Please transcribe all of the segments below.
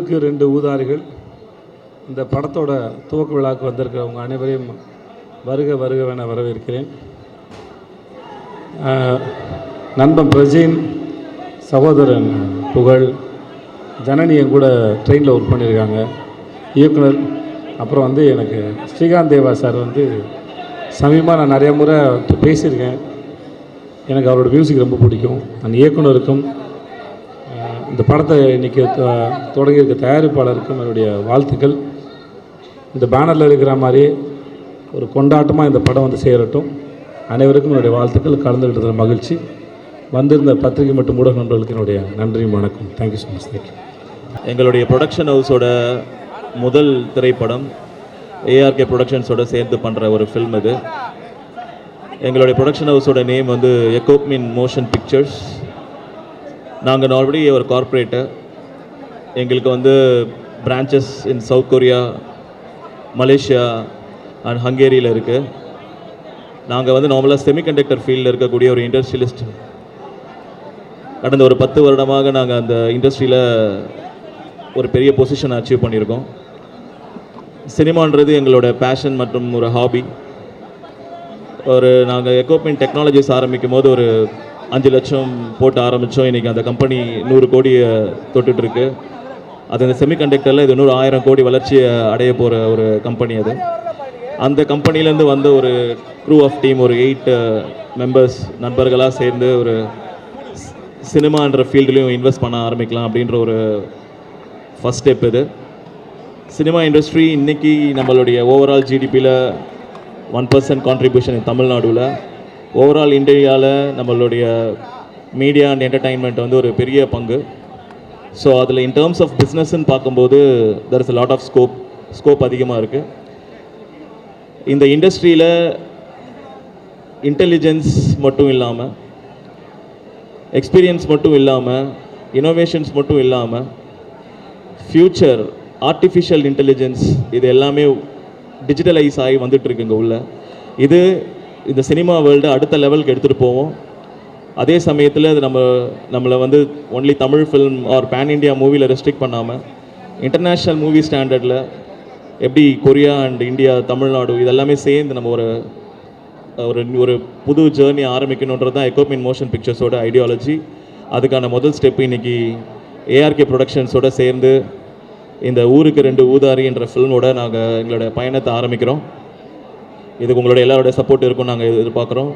ஊருக்கு 2 ஊதாரிகள் இந்த படத்தோட துவக்க விழாவுக்கு வந்திருக்கிறவங்க அனைவரையும் வருக வருகவென வரவேற்கிறேன். நண்பன் பிரஜின், சகோதரன் புகழ், ஜனனியும் கூட ட்ரெயினில் ஒர்க் பண்ணியிருக்காங்க, இயக்குனர். அப்புறம் எனக்கு ஸ்ரீகாந்த் தேவா சார் சமீபமாக நான் நிறைய முறை பேசியிருக்கேன். எனக்கு அவரோட மியூசிக் ரொம்ப பிடிக்கும். அந்த இயக்குனருக்கும் இந்த படத்தை இன்றைக்கி தொடங்கியிருக்க தயாரிப்பாளருக்கும் என்னுடைய வாழ்த்துக்கள். இந்த பேனரில் இருக்கிற மாதிரி ஒரு கொண்டாட்டமாக இந்த படம் சேரட்டும். அனைவருக்கும் என்னுடைய வாழ்த்துக்கள். கலந்துக்கிட்டதில் மகிழ்ச்சி. வந்திருந்த பத்திரிகை மற்றும் ஊடக நண்பர்களுக்கு என்னுடைய நன்றியும் வணக்கம். Thank you so much. தேங்க்யூ. எங்களுடைய ப்ரொடக்ஷன் ஹவுஸோட முதல் திரைப்படம் ஏஆர்கே ப்ரொடக்ஷன்ஸோட சேர்ந்து பண்ணுற ஒரு ஃபில்ம் இது. எங்களுடைய ப்ரொடக்ஷன் ஹவுஸோட நேம் எக்கோப்மின் மோஷன் பிக்சர்ஸ். நாங்கள் ஆல்ரெடி ஒரு கார்ப்பரேட்டர். எங்களுக்கு branches in south Korea, Malaysia and ஹங்கேரியில் இருக்குது. நாங்கள் நார்மலாக செமிகண்டக்டர் ஃபீல்டில் இருக்கக்கூடிய ஒரு இண்டஸ்ட்ரியலிஸ்ட். கடந்த ஒரு 10 வருடமாக நாங்கள் அந்த இண்டஸ்ட்ரியில் ஒரு பெரிய பொசிஷன் அச்சீவ் பண்ணியிருக்கோம். சினிமான்றது எங்களோட பேஷன் மற்றும் ஒரு ஹாபி. நாங்கள் எக்கோப்மெண்ட் டெக்னாலஜிஸ் ஆரம்பிக்கும் போது ஒரு 5 லட்சம் போட்டு ஆரம்பித்தோம். இன்றைக்கி அந்த கம்பெனி 100 கோடியை தொட்டுட்ருக்கு. அது அந்த செமிகண்டக்டரில் இது 1000 கோடி வளர்ச்சியை அடைய போகிற ஒரு கம்பெனி அது. அந்த கம்பெனிலேருந்து வந்த ஒரு க்ரூ ஆஃப் டீம், ஒரு 8 மெம்பர்ஸ் நண்பர்களாக சேர்ந்து ஒரு சினிமான்ற ஃபீல்டுலேயும் இன்வெஸ்ட் பண்ண ஆரம்பிக்கலாம் அப்படின்ற ஒரு ஃபஸ்ட் ஸ்டெப் இது. சினிமா இண்டஸ்ட்ரி இன்றைக்கி நம்மளுடைய ஓவரால் ஜிடிபியில் 1% கான்ட்ரிபியூஷன் தமிழ்நாடுவில். ஓவரால் இந்தியாவில் நம்மளுடைய மீடியா அண்ட் என்டர்டைன்மெண்ட் ஒரு பெரிய பங்கு. ஸோ அதில் இன் டேர்ம்ஸ் ஆஃப் பிஸ்னஸ்ன்னு பார்க்கும்போது there is a lot of scope அதிகமாக இருக்குது. இந்த இண்டஸ்ட்ரியில் இன்டெலிஜென்ஸ் மட்டும் இல்லாமல், எக்ஸ்பீரியன்ஸ் மட்டும் இல்லாமல், இனோவேஷன்ஸ் மட்டும் இல்லாமல், ஃப்யூச்சர் ஆர்டிஃபிஷியல் இன்டெலிஜென்ஸ் இது எல்லாமே டிஜிட்டலைஸ் ஆகி வந்துட்டுருக்குங்க உள்ள. இது இந்த சினிமா வேர்ல்டு அடுத்த லெவலுக்கு எடுத்துகிட்டு போவோம். அதே சமயத்தில் அது நம்மளை only Tamil film or pan India மூவியில் ரெஸ்ட்ரிக்ட் பண்ணாமல் இன்டர்நேஷ்னல் மூவி ஸ்டாண்டர்டில் எப்படி கொரியா அண்ட் இந்தியா, தமிழ்நாடு இதெல்லாமே சேர்ந்து நம்ம ஒரு புது ஜேர்னி ஆரம்பிக்கணுன்றது தான் எக்கோப்மின் மோஷன் பிக்சர்ஸோட ஐடியாலஜி. அதுக்கான முதல் ஸ்டெப்பு இன்றைக்கி ஏஆர்கே ப்ரொடக்ஷன்ஸோடு சேர்ந்து இந்த ஊருக்கு 2 ஊதாரி என்ற ஃபில்மோட நாங்கள் எங்களோட பயணத்தை ஆரம்பிக்கிறோம். இதுக்கு உங்களோட எல்லாரோட சப்போர்ட் இருக்கும் நாங்கள் எதிர்பார்க்குறோம்.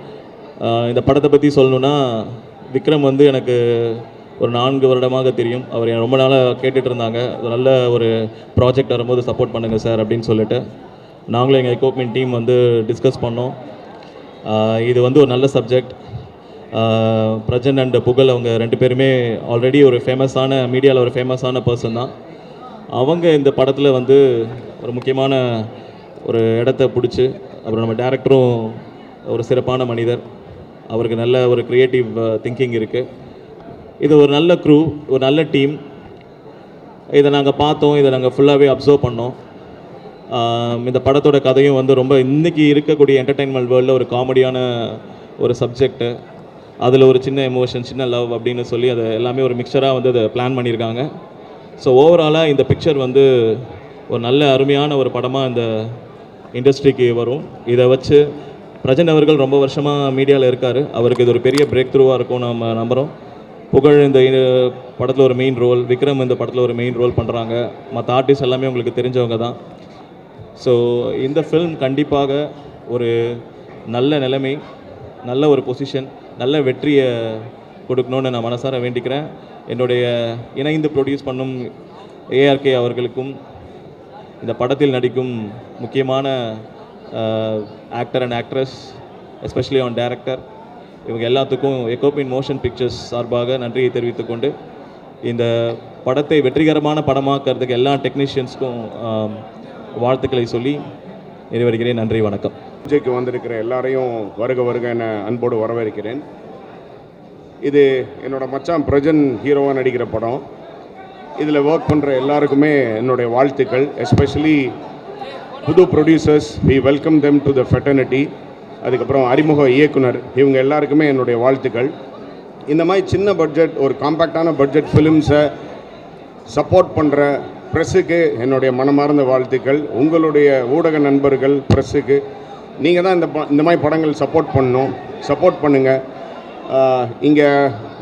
இந்த படத்தை பற்றி சொல்லணுன்னா, விக்ரம் எனக்கு ஒரு 4 வருடமாக தெரியும். அவர் ரொம்ப நாளாக கேட்டுட்டு இருந்தாங்க, நல்ல ஒரு ப்ராஜெக்ட் வரும்போது சப்போர்ட் பண்ணுங்கள் சார் அப்படின்னு சொல்லிட்டு நாங்களும் எங்கள் எக்கோப்மெண்ட் டீம் டிஸ்கஸ் பண்ணோம். இது ஒரு நல்ல சப்ஜெக்ட். பிரஜன் அண்ட் புகழ் அவங்க 2 பேருமே ஆல்ரெடி ஒரு ஃபேமஸான மீடியாவில் ஒரு ஃபேமஸான பர்சன் தான். அவங்க இந்த படத்தில் ஒரு முக்கியமான ஒரு இடத்த பிடிச்சி, அப்புறம் நம்ம டேரக்டரும் ஒரு சிறப்பான மனிதர். அவருக்கு நல்ல ஒரு க்ரியேட்டிவ் திங்கிங் இருக்குது. இது ஒரு நல்ல க்ரூ, ஒரு நல்ல டீம். இதை நாங்கள் பார்த்தோம், இதை நாங்கள் ஃபுல்லாகவே அப்சர்வ் பண்ணோம். இந்த படத்தோட கதையும் ரொம்ப இன்றைக்கி இருக்கக்கூடிய என்டர்டெயின்மெண்ட் வேர்ல்டில் ஒரு காமெடியான ஒரு சப்ஜெக்டு. அதில் ஒரு சின்ன எமோஷன், சின்ன லவ் அப்படின்னு சொல்லி அதை எல்லாமே ஒரு மிக்சராக அதை பிளான் பண்ணியிருக்காங்க. ஸோ ஓவராலாக இந்த பிக்சர் ஒரு நல்ல அருமையான ஒரு படமாக இந்த இண்டஸ்ட்ரிக்கு வரும். இதை வச்சு பிரஜன் அவர்கள் ரொம்ப வருஷமாக மீடியாவில் இருக்கார். அவருக்கு இது ஒரு பெரிய பிரேக் த்ரூவாக இருக்கும் நம்ம நம்புகிறோம். புகழ் இந்த படத்தில் ஒரு மெயின் ரோல், விக்ரம் இந்த படத்தில் ஒரு மெயின் ரோல் பண்ணுறாங்க. மற்ற ஆர்டிஸ்ட் எல்லாமே உங்களுக்கு தெரிஞ்சவங்க தான். ஸோ இந்த ஃபில்ம் கண்டிப்பாக ஒரு நல்ல நிலைமை, நல்ல ஒரு பொசிஷன், நல்ல வெற்றியை கொடுக்கணுன்னு நான் மனசார வேண்டிக்கிறேன். என்னுடைய இணைந்து ப்ரொடியூஸ் பண்ணும் ஏஆர்கே அவர்களுக்கும், இந்த படத்தில் நடிக்கும் முக்கியமான actor and actress, especially on director, இவங்க எல்லாத்துக்கும் எக்கோப்மின் மோஷன் பிக்சர்ஸ் சார்பாக நன்றியை தெரிவித்துக்கொண்டு, இந்த படத்தை வெற்றிகரமான படமாக்கிறதுக்கு எல்லா டெக்னீஷியன்ஸ்க்கும் வாழ்த்துக்களை சொல்லி நிறைவேறுகிறேன். நன்றி, வணக்கம். பூஜைக்கு வந்திருக்கிற எல்லாரையும் வருக வருக என அன்போடு வரவேற்கிறேன். இது என்னோட மச்சான் பிரஜன் ஹீரோவாக நடிக்கிற படம். இதில் ஒர்க் பண்ணுற எல்லாருக்குமே என்னுடைய வாழ்த்துக்கள். எஸ்பெஷலி புது producers, we welcome them to the fraternity. அதுக்கப்புறம் அறிமுக இயக்குனர், இவங்க எல்லாருக்குமே என்னுடைய வாழ்த்துக்கள். இந்த மாதிரி சின்ன பட்ஜெட், ஒரு காம்பேக்டான பட்ஜெட் ஃபிலிம்ஸை சப்போர்ட் பண்ணுற ப்ரெஸ்ஸுக்கு என்னுடைய மனமார்ந்த வாழ்த்துக்கள். உங்களுடைய ஊடக நண்பர்கள் ப்ரெஸ்ஸுக்கு நீங்கள் தான் இந்த மாதிரி படங்கள் சப்போர்ட் பண்ணுங்கள். இங்கே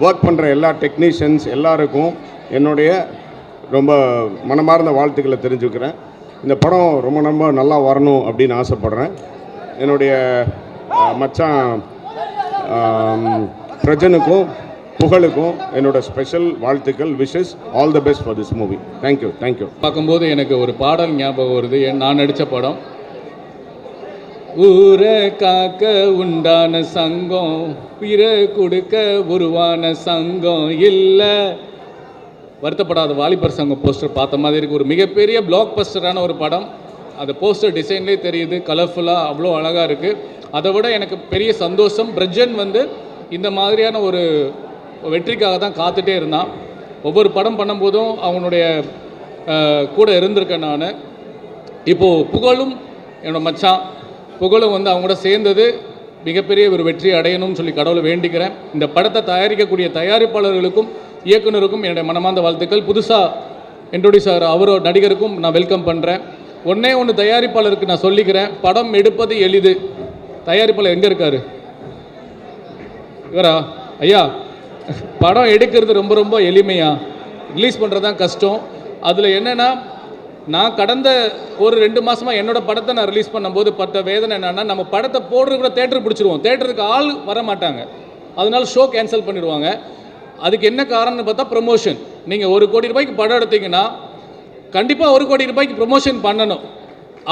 ஒர்க் பண்ணுற எல்லா டெக்னீஷியன்ஸ் எல்லாருக்கும் என்னுடைய ரொம்ப மனமார்ந்த வாழ்த்துக்களை தெரிஞ்சுக்கிறேன். இந்த படம் ரொம்ப நல்லா வரணும் அப்படின்னு ஆசைப்பட்றேன். என்னுடைய மச்சான் பிரஜனுக்கும் புகழுக்கும் என்னோட ஸ்பெஷல் வாழ்த்துக்கள். Wishes all the best for this movie. Thank you. பார்க்கும்போது எனக்கு ஒரு பாடல் ஞாபகம் வருது. நான் நடித்த படம் ஊரை காக்க உண்டான சங்கம், பிற கொடுக்க உருவான சங்கம் இல்லை. வருத்தப்படாத வாலிபர் சங்கம் போஸ்டர் பார்த்த மாதிரி இருக்குது. ஒரு மிகப்பெரிய பிளாக் பஸ்டரான ஒரு படம். அந்த போஸ்டர் டிசைன்லேயே தெரியுது, கலர்ஃபுல்லாக அவ்வளோ அழகாக இருக்குது. அதை விட எனக்கு பெரிய சந்தோஷம், பிரஜன் இந்த மாதிரியான ஒரு வெற்றிக்காக தான் காத்துட்டே இருந்தான். ஒவ்வொரு படம் பண்ணும்போதும் அவனுடைய கூட இருந்திருக்கேன் நான். இப்போது புகழும் என்னோடய மச்சான் புகழும் அவங்க கூட சேர்ந்தது மிகப்பெரிய ஒரு வெற்றி அடையணும்னு சொல்லி கடவுளை வேண்டிக்கிறேன். இந்த படத்தை தயாரிக்கக்கூடிய தயாரிப்பாளர்களுக்கும் இயக்குனருக்கும் என்னுடைய மனமார்ந்த வாழ்த்துக்கள். புதுசாக இன்ட்ரோடியூஸ் ஆகிற அவரோட நடிகருக்கும் நான் வெல்கம் பண்ணுறேன். ஒன்று தயாரிப்பாளருக்கு நான் சொல்லிக்கிறேன், படம் எடுப்பது எளிது. தயாரிப்பாளர் எங்கே இருக்கார்? இவரா? ஐயா, படம் எடுக்கிறது ரொம்ப எளிமையா, ரிலீஸ் பண்ணுறது தான் கஷ்டம். அதில் என்னென்னா, நான் கடந்த ஒரு 2 மாதமாக என்னோடய படத்தை நான் ரிலீஸ் பண்ணும்போது பட்ட வேதனை என்னென்னா, நம்ம படத்தை போடுறது கூட தேட்டருக்கு பிடிச்சிருவோம், தேட்டருக்கு ஆள் வர மாட்டாங்க, அதனால ஷோ கேன்சல் பண்ணிடுவாங்க. அதுக்கு என்ன காரணம்னு பார்த்தா ப்ரமோஷன். நீங்கள் 1 கோடி ரூபாய்க்கு படம் எடுத்தீங்கன்னா கண்டிப்பாக 1 கோடி ரூபாய்க்கு ப்ரமோஷன் பண்ணணும்.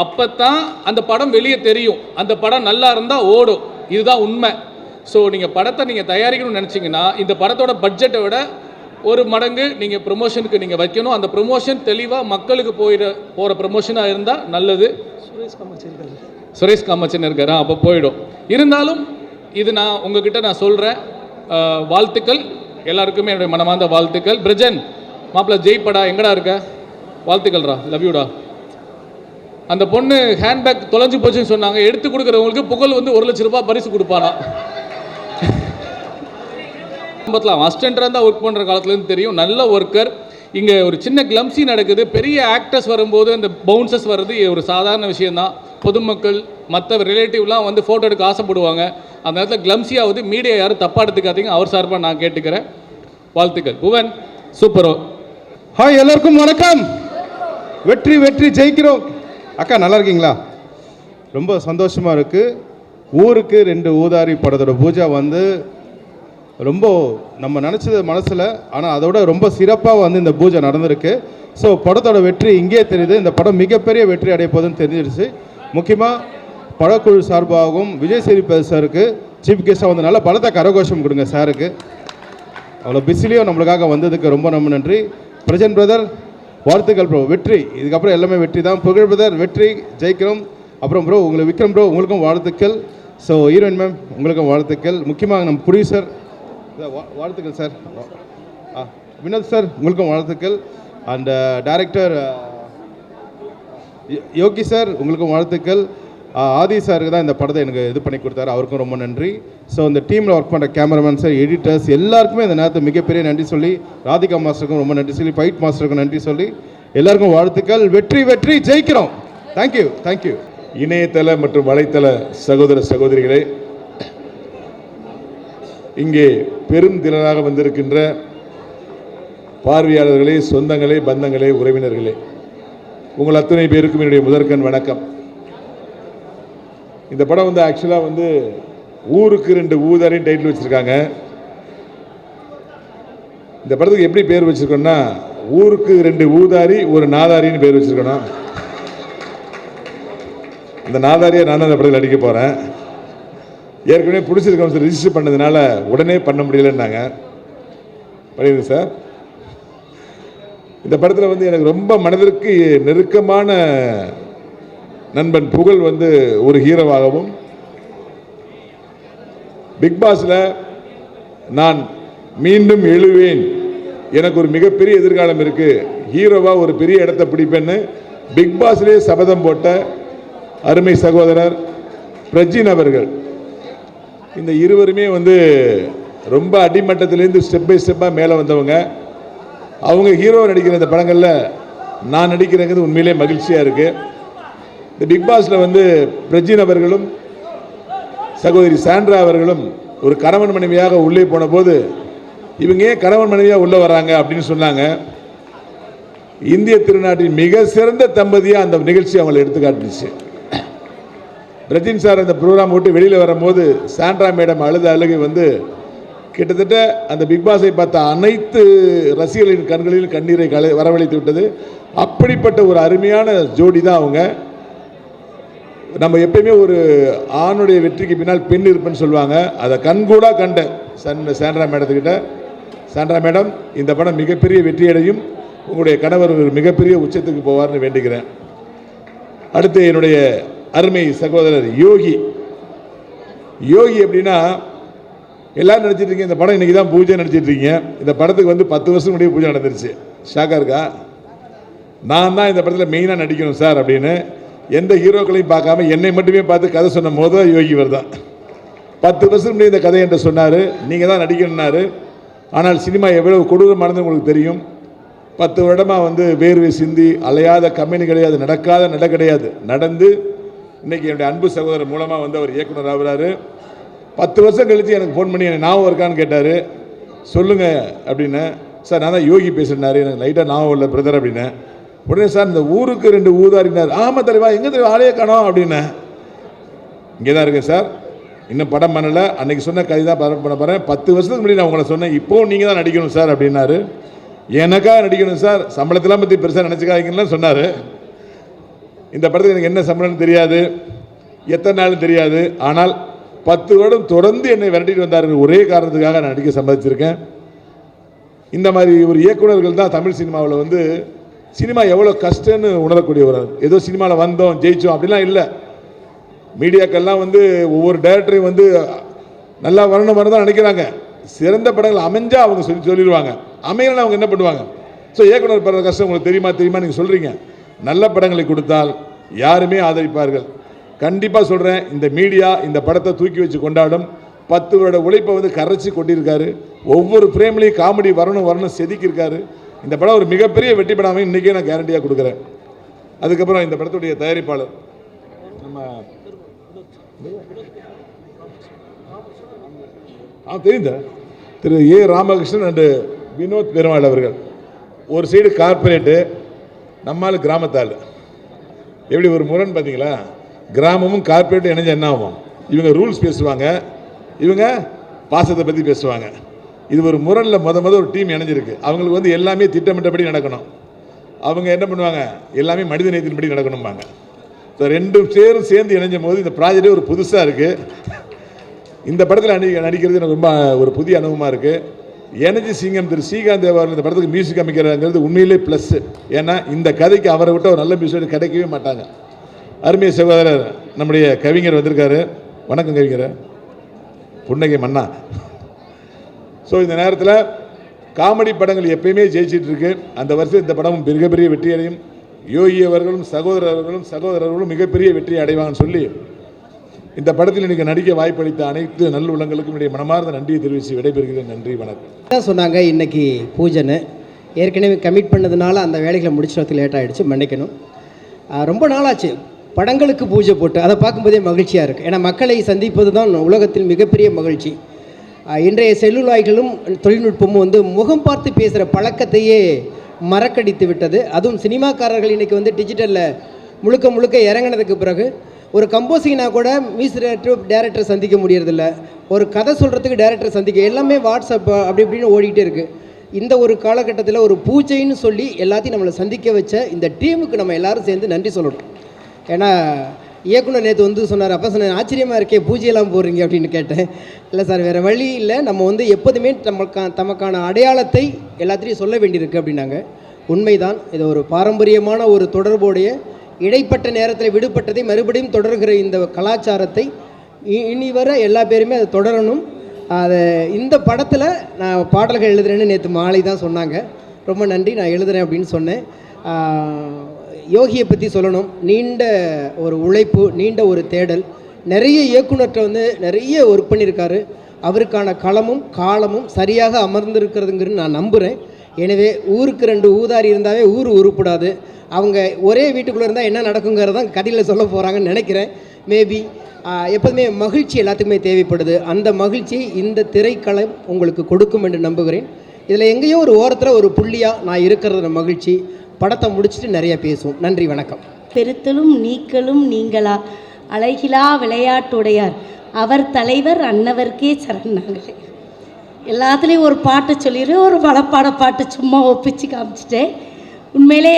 அப்போ தான் அந்த படம் வெளியே தெரியும், அந்த படம் நல்லா இருந்தால் ஓடும். இதுதான் உண்மை. ஸோ நீங்கள் படத்தை தயாரிக்கணும்னு நினச்சிங்கன்னா இந்த படத்தோட பட்ஜெட்டை விட 1 மடங்கு நீங்கள் ப்ரொமோஷனுக்கு நீங்கள் வைக்கணும். அந்த ப்ரொமோஷன் தெளிவாக மக்களுக்கு போகிற ப்ரொமோஷனாக இருந்தால் நல்லது. சுரேஷ் காமச்சன் இருக்காரா? அப்போ போயிடும். இருந்தாலும் இது நான் உங்ககிட்ட நான் சொல்கிறேன், வாழ்த்துக்கள் எல்லாருக்குமே, என்னுடைய மனமார்ந்த வாழ்த்துக்கள். பிரஜன் மாப்பிள்ள ஜெய்படா எங்கடா இருக்க? வாழ்த்துக்கள்ரா, லவ் யூடா. அந்த பொண்ணு ஹேண்ட்பேக் தொலைஞ்சு போச்சுன்னு சொன்னாங்க, எடுத்து கொடுக்குறவங்களுக்கு புகழ் 1 லட்ச ரூபாய் பரிசு கொடுப்பானா. அசிஸ்டண்டாக தான் ஒர்க் பண்ணுற காலத்துலேருந்து தெரியும், நல்ல ஒர்க்கர். இங்கே ஒரு சின்ன கிளம்ஸி நடக்குது, பெரிய ஆக்டர்ஸ் வரும்போது அந்த பவுன்சஸ் வர்றது ஒரு சாதாரண விஷயந்தான். பொதுமக்கள் மற்ற ரிலேட்டிவ்லாம் ஃபோட்டோ எடுக்க ஆசைப்படுவாங்க. அந்த நேரத்தில் கிளம்ஸியாவது மீடியா யாரும் தப்பாக எடுத்துக்காதீங்க, அவர் சார்பாக நான் கேட்டுக்கிறேன். வாழ்த்துக்கள். புவன் சூப்பரோ. ஹாய், எல்லாருக்கும் வணக்கம். வெற்றி ஜெயிக்கிறோம். அக்கா நல்லா இருக்கீங்களா? ரொம்ப சந்தோஷமாக இருக்குது. ஊருக்கு 2 ஊதாரி படத்தோட பூஜா ரொம்ப நம்ம நினச்சது மனசில், ஆனால் அதோட ரொம்ப சிறப்பாக இந்த பூஜை நடந்திருக்கு. ஸோ படத்தோட வெற்றி இங்கே தெரியுது. இந்த படம் மிகப்பெரிய வெற்றி அடைய போகுதுன்னு தெரிஞ்சிருச்சு. முக்கியமாக படக்குழு சார்பாகவும் விஜய் சேதுபதி சாருக்கு சீஃப் கெஸ்ட்டாக நல்ல பலத்தை கரகோஷம் கொடுங்க சாருக்கு. அவ்வளோ பிஸிலையும் நம்மளுக்காக வந்ததுக்கு ரொம்ப நன்றி. பிரஜன் பிரதர் வாழ்த்துக்கள் ப்ரோ. வெற்றி, இதுக்கப்புறம் எல்லாமே வெற்றி தான். புகழ் பிரதர் வெற்றி, ஜெயிக்கிறோம். அப்புறம் ப்ரோ உங்களுக்கு விக்ரம் ப்ரோ உங்களுக்கும் வாழ்த்துக்கள். ஸோ ஹீரோயின் மேம் உங்களுக்கும் வாழ்த்துக்கள். முக்கியமாக நம்ம ப்ரொடியூசர் வாழ்த்துக்கள் சார். வினோத் சார் உங்களுக்கும் வாழ்த்துக்கள். அண்ட் டைரக்டர் யோகி சார் உங்களுக்கும் வாழ்த்துக்கள். ஆதி சாருக்கு தான் இந்த படத்தை எனக்கு இது பண்ணி கொடுத்தாரு, அவருக்கும் ரொம்ப நன்றி. ஸோ இந்த டீமில் ஒர்க் பண்ணுற கேமராமேன் சார், எடிட்டர்ஸ் எல்லாருக்குமே இந்த நேரத்தை மிகப்பெரிய நன்றி சொல்லி, ராதிகா மாஸ்டருக்கும் ரொம்ப நன்றி சொல்லி, ஃபைட் மாஸ்டருக்கும் நன்றி சொல்லி, எல்லாருக்கும் வாழ்த்துக்கள். வெற்றி ஜெயிக்கிறோம். தேங்க்யூ. இணையதள மற்றும் வலைத்தள சகோதர சகோதரிகளே, இங்கே பெரும் திரளாக வந்திருக்கின்ற பார்வையாளர்களே, சொந்தங்களே, பந்தங்களே, உறவினர்களே, உங்கள் அத்தனை பேருக்கும் என்னுடைய முதற்கண் வணக்கம். இந்த படம் ஆக்சுவலாக ஊருக்கு 2 ஊதாரின்னு டைட்டில் வச்சுருக்காங்க. இந்த படத்துக்கு எப்படி பேர் வச்சுருக்கோன்னா, ஊருக்கு 2 ஊதாரி 1 நாதாரின்னு பேர் வச்சுருக்கணும். அந்த நாதாரியை நான் அந்த படத்தில் நடிக்க போகிறேன். ஏற்கனவே பிடிச்சிருக்கோம் சார், ரிஜிஸ்டர் பண்ணதுனால உடனே பண்ண முடியலன்னாங்க. பண்ணிடுங்க சார். இந்த படத்தில் எனக்கு ரொம்ப மனதிற்கு நெருக்கமான நண்பன் புகழ் ஒரு ஹீரோவாகவும், பிக் பாஸில் நான் மீண்டும் எழுவேன், எனக்கு ஒரு மிகப்பெரிய எதிர்காலம் இருக்குது, ஹீரோவாக ஒரு பெரிய இடத்தை பிடிப்பேன்னு பிக் பாஸ்லேயே சபதம் போட்ட அருமை சகோதரர் பிரஜின் அவர்கள். இந்த இருவருமே ரொம்ப அடிமட்டத்திலேருந்து ஸ்டெப் பை ஸ்டெப்பாக மேலே வந்தவங்க. அவங்க ஹீரோ நடிக்கிற இந்த படங்களில் நான் நடிக்கிறேங்கிறது உண்மையிலே மகிழ்ச்சியாக இருக்குது. இந்த பிக் பாஸில் வந்து பிரஜின் அவர்களும் சகோதரி சாண்ட்ரா அவர்களும் ஒரு கணவன் மனைவியாக உள்ளே போன போது இவங்க ஏன் கணவன் மனைவியாக உள்ளே வராங்க அப்படின்னு சொன்னாங்க. இந்திய திருநாட்டின் மிக சிறந்த தம்பதியாக அந்த நிகழ்ச்சி அவங்களை எடுத்துக்காட்டுச்சு. பிரஜின் சார் அந்த ப்ரோக்ராம் விட்டு வெளியில் வரும்போது சாண்ட்ரா மேடம் அழுகை வந்து கிட்டத்தட்ட அந்த பிக் பாஸை பார்த்த அனைத்து ரசிகர்களின் கண்களில் கண்ணீரை வரவழைத்து விட்டது. அப்படிப்பட்ட ஒரு அருமையான ஜோடி தான் அவங்க. நம்ம எப்பயுமே ஒரு ஆணுடைய வெற்றிக்கு பின்னால் பெண் இருப்பேன்னு சொல்லுவாங்க. அதை கண்கூடா கண்ட சாண்ட்ரா மேடத்துக்கிட்ட, சாண்ட்ரா மேடம் இந்த படம் மிகப்பெரிய வெற்றியடையும், உங்களுடைய கணவர் ஒரு மிகப்பெரிய உச்சத்துக்கு போவார்னு வேண்டுகிறேன். அடுத்து என்னுடைய அருமை சகோதரர் யோகி. யோகி எப்படின்னா, எல்லாரும் நடிச்சிட்டு இருக்கீங்க, இந்த படம் இன்னைக்கு தான் பூஜை நடிச்சிட்டு இருக்கீங்க. இந்த படத்துக்கு வந்து 10 வருஷம் முன்னாடி பூஜை நடந்துருச்சு. ஷாக்கா இருக்கா? நான் தான் இந்த படத்தில் மெயினாக நடிக்கணும் சார் அப்படின்னு எந்த ஹீரோக்களையும் பார்க்காம என்னை மட்டுமே பார்த்து கதை சொன்ன போது யோகி தான் 10 வருஷம் முன்னாடி இந்த கதை என்று சொன்னார். நீங்கள் தான் நடிக்கணும்னாரு. ஆனால் சினிமா எவ்வளவு கொடூரமானது உங்களுக்கு தெரியும். 10 வருடமாக வந்து வேர்வை சிந்தி அலையாத கம்பெனி கிடையாது, நடக்காத நட கிடையாது, நடந்து இன்னைக்கு என்னுடைய அன்பு சகோதரர் மூலமாக வந்து அவர் இயக்குனர் ஆகிறாரு. 10 வருஷம் கழித்து எனக்கு ஃபோன் பண்ணி எனக்கு ஞாபகம் இருக்கான்னு கேட்டார். சொல்லுங்கள் அப்படின்னு. சார் நான் தான் யோகி பேசுனாரு, எனக்கு லைட்டாக ஞாபகம் இல்லை பிரதர் அப்படின்னு. உடனே சார் இந்த ஊருக்கு 2 ஊதாரினார். ஆமாம் தலைவா, எங்கே தலைவா ஆளையே காணோம் அப்படின்னு. இங்கே தான் இருக்கேன் சார், இன்னும் படம் பண்ணலை, அன்றைக்கி சொன்ன கதை தான் பண்ண போகிறேன். 10 வருஷத்துக்கு முன்னாடி நான் உங்களை சொன்னேன், இப்போது நீங்கள் தான் நடிக்கணும் சார் அப்படின்னாரு. எனக்காக நடிக்கணும் சார், சம்பளத்தெல்லாம் பற்றி பெருசாக நினச்சிக்காதீங்கன்னு சொன்னார். இந்த படத்துக்கு எனக்கு என்ன சம்பளம்னு தெரியாது, எத்தனை நாள்னு தெரியாது. ஆனால் 10 வருடம் தொடர்ந்து என்னை விரட்டிட்டு வந்தார்கள். ஒரே காரணத்துக்காக நான் நடிக்க சம்மதிச்சிருக்கேன். இந்த மாதிரி ஒரு இயக்குநர்கள் தான் தமிழ் சினிமாவில் வந்து சினிமா எவ்வளோ கஷ்டம்னு உணரக்கூடியவர். ஏதோ சினிமாவில் வந்தோம் ஜெயிச்சோம் அப்படிலாம் இல்லை. மீடியாக்கள்லாம் வந்து ஒவ்வொரு டைரக்டரையும் வந்து நல்லா வரணும் தான் நினைக்கிறாங்க. சிறந்த படங்கள் அமைஞ்சால் அவங்க சொல்லிடுவாங்க, அமையலாம் அவங்க என்ன பண்ணுவாங்க. ஸோ இயக்குனர் படுற கஷ்டம் உங்களுக்கு தெரியுமா நீங்கள் சொல்கிறீங்க. நல்ல படங்களை கொடுத்தால் யாருமே ஆதரிப்பார்கள். கண்டிப்பாக சொல்கிறேன், இந்த மீடியா இந்த படத்தை தூக்கி வச்சு கொண்டாடும். 10 வருட உழைப்பை வந்து கரைச்சி கொட்டியிருக்காரு. ஒவ்வொரு ஃப்ரேம்லேயும் காமெடி வரணும் செதுக்கியிருக்காரு. இந்த படம் ஒரு மிகப்பெரிய வெற்றி படமாக இன்றைக்கே நான் கேரண்டியாக கொடுக்குறேன். அதுக்கப்புறம் இந்த படத்துடைய தயாரிப்பாளர் நம்ம தெரிந்த திரு ஏ ராமகிருஷ்ணன் அண்டு வினோத் பெருமாள் அவர்கள். ஒரு சைடு கார்பரேட்டு, நம்மால் கிராமத்தால். எப்படி ஒரு முரண் பார்த்தீங்களா? கிராமமும் கார்பரேட்டும் இணைஞ்ச என்ன ஆகும்? இவங்க ரூல்ஸ் பேசுவாங்க, இவங்க பாசத்தை பற்றி பேசுவாங்க. இது ஒரு முரணில் ஒரு டீம் இணைஞ்சிருக்கு. அவங்களுக்கு வந்து எல்லாமே திட்டமிட்டபடி நடக்கணும். அவங்க என்ன பண்ணுவாங்க, எல்லாமே மனித நேயத்தின்படி நடக்கணும்பாங்க. ஸோ 2 பேரும் சேர்ந்து இணைஞ்சும் போது இந்த ப்ராஜெக்டே ஒரு புதுசாக இருக்குது. இந்த படத்தில் நடிக்கிறது எனக்கு ரொம்ப ஒரு புதிய அனுபவமாக இருக்குது. எனர்ஜி சிங்கம் திரு ஸ்ரீகாந்த் தேவார் இந்த படத்துக்கு மியூசிக் அமைக்கிறாங்கிறது உண்மையிலே ப்ளஸ். ஏன்னா இந்த கதைக்கு அவரை விட்டு ஒரு நல்ல மியூசிக் கிடைக்கவே மாட்டாங்க. அருமைய சகோதரர் நம்முடைய கவிஞர் வந்திருக்காரு. வணக்கம் கவிஞர், புன்னகை மன்னா. ஸோ இந்த நேரத்தில் காமெடி படங்கள் எப்பயுமே ஜெயிச்சிட்டு இருக்கு. அந்த வருஷம் இந்த படமும் மிகப்பெரிய வெற்றி அடையும். யோகி அவர்களும் சகோதரர்களும் மிகப்பெரிய வெற்றியை அடைவாங்கன்னு சொல்லி இந்த படத்தில் இன்றைக்கி நடிக்க வாய்ப்பளித்த அனைத்து நல்ல உள்ளங்களுக்கும் என்னுடைய மனமார்ந்த நன்றியை தெரிவித்து விடைபெறுகிறேன். நன்றி, வணக்கம். தான் சொன்னாங்க இன்னைக்கு பூஜைன்னு. ஏற்கனவே கமிட் பண்ணதுனால அந்த வேலைகளை முடிச்சுறதுக்கு லேட் ஆகிடுச்சு, மன்னிக்கணும். ரொம்ப நாளாச்சு படங்களுக்கு பூஜை போட்டு, அதை பார்க்கும்போதே மகிழ்ச்சியாக இருக்குது. ஏன்னா மக்களை சந்திப்பது தான் உலகத்தில் மிகப்பெரிய மகிழ்ச்சி. இன்றைய செல்லுலாய்களும் தொழில்நுட்பமும் வந்து முகம் பார்த்து பேசுகிற பழக்கத்தையே மறக்கடித்து விட்டது. அதுவும் சினிமாக்காரர்கள் இன்றைக்கி வந்து டிஜிட்டலில் முழுக்க இறங்கினதுக்கு பிறகு ஒரு கம்போசிங்னா கூட மியூசிக் டேரக்டர் சந்திக்க முடியறதில்ல, ஒரு கதை சொல்கிறதுக்கு டேரக்டர் சந்திக்க, எல்லாமே வாட்ஸ்அப் அப்படி இப்படின்னு ஓடிக்கிட்டே இருக்குது. இந்த ஒரு காலகட்டத்தில் ஒரு பூஜைன்னு சொல்லி எல்லாத்தையும் நம்மளை சந்திக்க வச்ச இந்த டீமுக்கு நம்ம எல்லோரும் சேர்ந்து நன்றி சொல்லணும். ஏன்னா இயக்குனர் நேற்று வந்து சொன்னார், அப்போ சொன்ன ஆச்சரியமாக இருக்கே பூஜையெல்லாம் போடுறீங்க அப்படின்னு கேட்டேன். இல்லை சார், வேறு வழி இல்லை, நம்ம வந்து எப்போதுமே தமக்கான அடையாளத்தை எல்லாத்திலையும் சொல்ல வேண்டியிருக்கு அப்படின்னாங்க. உண்மைதான். இது ஒரு பாரம்பரியமான ஒரு தொடர்புடைய இடைப்பட்ட நேரத்தில் விடுபட்டதை மறுபடியும் தொடர்கிற இந்த கலாச்சாரத்தை இனி வர எல்லா பேருமே அதை தொடரணும். அதை இந்த படத்தில் நான் பாடல்கள் எழுதுறேன்னு நேற்று மாலை தான் சொன்னாங்க. ரொம்ப நன்றி, நான் எழுதுகிறேன் அப்படின்னு சொன்னேன். யோகியை பற்றி சொல்லணும். நீண்ட ஒரு உழைப்பு, நீண்ட ஒரு தேடல். நிறைய இயக்குனர்கிட்ட வந்து நிறைய ஒர்க் பண்ணியிருக்காரு. அவருக்கான களமும் காலமும் சரியாக அமர்ந்திருக்கிறதுங்கிறது நான் நம்புகிறேன். எனவே ஊருக்கு 2 ஊதாரி இருந்தாவே ஊர் உருப்படாது. அவங்க ஒரே வீட்டுக்குள்ளே இருந்தால் என்ன நடக்குங்கிறதான் கதையில் சொல்ல போகிறாங்கன்னு நினைக்கிறேன். மேபி எப்போதுமே மகிழ்ச்சி எல்லாத்துக்குமே தேவைப்படுது. அந்த மகிழ்ச்சி இந்த திரைக்களம் உங்களுக்கு கொடுக்கும் என்று நம்புகிறேன். இதில் எங்கேயோ ஒரு ஓரத்தில் ஒரு புள்ளியாக நான் இருக்கிறது மகிழ்ச்சி. படத்தை முடிச்சுட்டு நிறைய பேசுவோம். நன்றி, வணக்கம். பெருத்தலும் நீக்கலும் நீங்களா அழகிலா விளையாட்டுடையார் அவர் தலைவர் அன்னவர்க்கே சரணாங்களே. எல்லாத்துலேயும் ஒரு பாட்டு சொல்லிடுறேன், ஒரு வளப்பாட பாட்டு சும்மா ஒப்பிச்சு காமிச்சிட்டேன். உண்மையிலே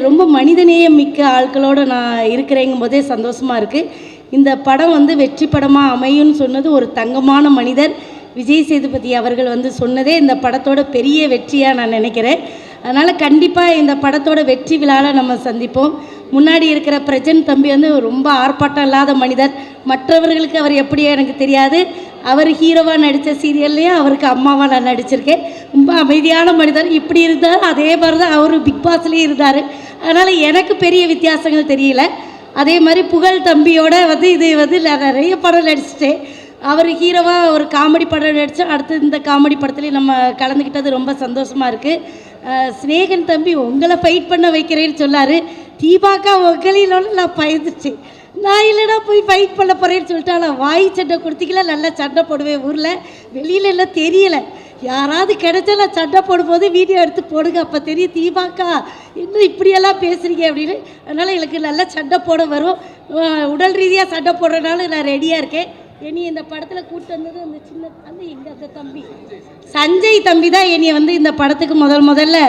ரொம்ப மனிதநேயம் மிக்க ஆட்களோடு நான் இருக்கிறேங்கும் போதே சந்தோஷமாக இருக்குது. இந்த படம் வெற்றி படமாக அமையும்னு சொன்னது ஒரு தங்கமான மனிதர் விஜய் சேதுபதி அவர்கள் சொன்னதே இந்த படத்தோட பெரிய வெற்றியாக நான் நினைக்கிறேன். அதனால் கண்டிப்பாக இந்த படத்தோட வெற்றி விழாவில் நம்ம சந்திப்போம். முன்னாடி இருக்கிற பிரஜன் தம்பி ரொம்ப ஆர்ப்பாட்டம் இல்லாத மனிதர். மற்றவர்களுக்கு அவர் எப்படியோ எனக்கு தெரியாது. அவர் ஹீரோவாக நடித்த சீரியல்லையே அவருக்கு அம்மாவாக நான் நடிச்சிருக்கேன். ரொம்ப அமைதியான மனிதர். இப்படி இருந்தார், அதே மாதிரி தான் அவர் பிக் பாஸ்லேயே இருந்தார். அதனால் எனக்கு பெரிய வித்தியாசங்கள் தெரியல. அதே மாதிரி புகழ் தம்பியோட இது நான் நிறைய படம் நடிச்சிட்டேன். அவர் ஹீரோவாக ஒரு காமெடி படம் நடித்தோம். அடுத்து இந்த காமெடி படத்துலேயும் நம்ம கலந்துக்கிட்டது ரொம்ப சந்தோஷமாக இருக்குது. ஸ்நேகன் தம்பி உங்களை ஃபைட் பண்ண வைக்கிறேன்னு சொன்னார். தீபாக்கா உங்களிலோட நான் பயந்துச்சு. நான் இல்லைனா போய் ஃபைட் பண்ண போகிறேன்னு சொல்லிட்டு ஆனால் வாய் சண்டை கொடுத்திக்கல. நல்லா சண்டை போடுவேன் ஊரில், வெளியில் எல்லாம் தெரியலை. யாராவது கிடைச்சா நான் சண்டை போடும்போது வீடியோ எடுத்து போடுங்க, அப்போ தெரியும் தீபாக்கா இன்னும் இப்படியெல்லாம் பேசுகிறீங்க அப்படின்னு. அதனால் எனக்கு நல்லா சண்டை போட வரும். உடல் ரீதியாக சண்டை போடுறதுனால நான் ரெடியாக இருக்கேன். என்னை இந்த படத்தில் கூப்பிட்டு வந்தது அந்த சின்ன அந்த தம்பி சஞ்சய் தம்பி தான் என்னை இந்த படத்துக்கு முதல்ல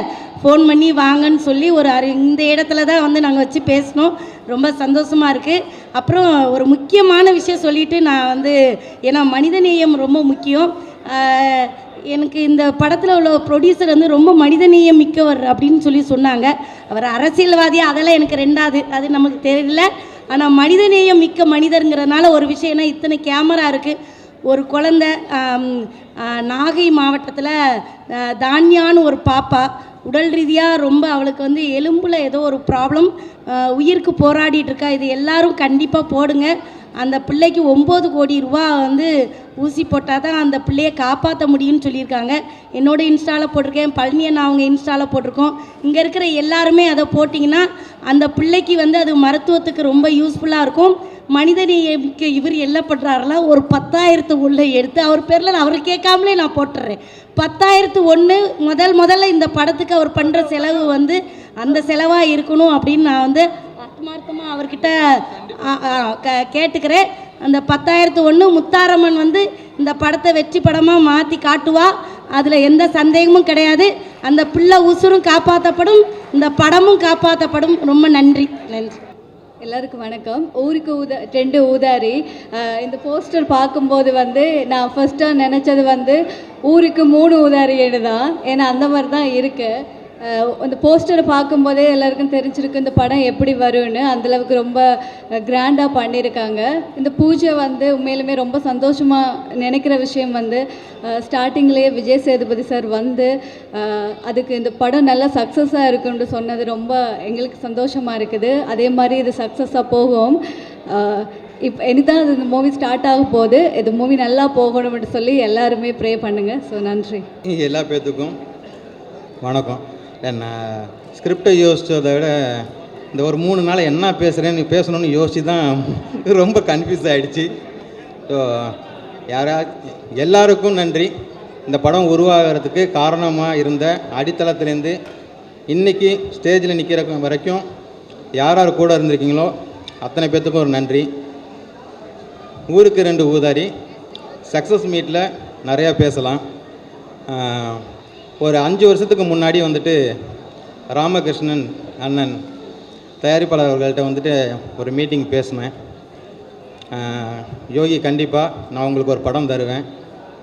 ஃபோன் பண்ணி வாங்கன்னு சொல்லி இந்த இடத்துல தான் நாங்கள் வச்சு பேசினோம். ரொம்ப சந்தோஷமாக இருக்குது. அப்புறம் ஒரு முக்கியமான விஷயம் சொல்லிவிட்டு நான் ஏன்னா மனிதநேயம் ரொம்ப முக்கியம். எனக்கு இந்த படத்தில் உள்ள ப்ரொடியூசர் ரொம்ப மனிதநேயம் மிக்கவர் அப்படின்னு சொன்னாங்க. அவர் அரசியல்வாதியாக அதெல்லாம் எனக்கு ரெண்டாவது, அது நமக்கு தெரியல. ஆனால் மனிதநேயம் மிக்க மனிதருங்கிறதுனால ஒரு விஷயம்னா இத்தனை கேமரா இருக்குது. ஒரு குழந்தை நாகை மாவட்டத்தில் தானியான்னு ஒரு பாப்பா உடல் ரீதியாக ரொம்ப அவளுக்கு எலும்பில் ஏதோ ஒரு ப்ராப்ளம், உயிருக்கு போராடிட்டு இருக்கா. இது எல்லாரும் கண்டிப்பாக போடுங்க. அந்த பிள்ளைக்கு 9 கோடி ரூபா ஊசி போட்டால் தான் அந்த பிள்ளையை காப்பாற்ற முடியும்னு சொல்லியிருக்காங்க. என்னோட இன்ஸ்டாவில் போட்டிருக்கேன், பழனியன் அவங்க இன்ஸ்டாவில் போட்டிருக்கோம். இங்கே இருக்கிற எல்லாருமே அதை போட்டிங்கன்னா அந்த பிள்ளைக்கு அது மருத்துவத்துக்கு ரொம்ப யூஸ்ஃபுல்லாக இருக்கும். மனிதநேயமிக்க இவர் என்ன பண்ணுறாருல, ஒரு 10,000 எடுத்து அவர் பேரில் அவர் கேட்காமலே நான் போட்டுடுறேன். 10,001 முதல்ல இந்த படத்துக்கு அவர் பண்ணுற செலவு அந்த செலவாக இருக்கணும் அப்படின்னு நான் ஆத்மார்த்தமாக அவர்கிட்ட கேட்டுக்கிறேன். அந்த 10,001 முத்தாரம்மன் இந்த படத்தை வெற்றி படமாக மாற்றி காட்டுவா. அதில் எந்த சந்தேகமும் கிடையாது. அந்த பிள்ளை உசுரும் காப்பாற்றப்படும், இந்த படமும் காப்பாற்றப்படும். ரொம்ப நன்றி. எல்லாருக்கும் வணக்கம். ஊருக்கு 2 ஊதாரி. இந்த போஸ்டர் பார்க்கும்போது நான் ஃபஸ்ட்டாக நினச்சது ஊருக்கு 3 ஊதாரின்னு தான். ஏன்னா அந்த மாதிரி தான் இருக்குது. அந்த போஸ்டரை பார்க்கும்போதே எல்லாருக்கும் தெரிஞ்சிருக்கு இந்த படம் எப்படி வரும்னு. அந்தளவுக்கு ரொம்ப கிராண்டாக பண்ணியிருக்காங்க. இந்த பூஜை உண்மையிலுமே ரொம்ப சந்தோஷமாக நினைக்கிற விஷயம் ஸ்டார்டிங்லேயே விஜய் சேதுபதி சார் அதுக்கு இந்த படம் நல்லா சக்ஸஸாக இருக்குன்னு சொன்னது ரொம்ப எங்களுக்கு சந்தோஷமாக இருக்குது. அதே மாதிரி இது சக்ஸஸாக போகும். இப்போ இனிதான் இந்த மூவி ஸ்டார்ட் ஆக போகுது. இது மூவி நல்லா போகணும்னு சொல்லி எல்லாருமே ப்ரே பண்ணுங்கள். ஸோ நன்றி. எல்லா பேர்த்துக்கும் வணக்கம். நான் ஸ்கிரிப்டை யோசித்ததை விட இந்த ஒரு 3 நாள் என்ன பேசுகிறேன்னு பேசணும்னு யோசித்து தான் ரொம்ப கன்ஃபியூஸ் ஆகிடுச்சு. ஸோ எல்லாருக்கும் நன்றி. இந்த படம் உருவாகிறதுக்கு காரணமாக இருந்த அடித்தளத்துலேருந்து இன்றைக்கி ஸ்டேஜில் நிற்கிற வரைக்கும் யார் யார் கூட இருந்திருக்கீங்களோ அத்தனை பேர்த்துக்கும் ஒரு நன்றி. ஊருக்கு 2 ஊதாரி சக்ஸஸ் மீட்டில் நிறையா பேசலாம். ஒரு 5 வருஷத்துக்கு முன்னாடி ராமகிருஷ்ணன் அண்ணன் தயாரிப்பாளர் அவர்கள்ட்ட ஒரு மீட்டிங் பேசினேன். யோகி கண்டிப்பாக நான் உங்களுக்கு ஒரு படம் தருவேன்,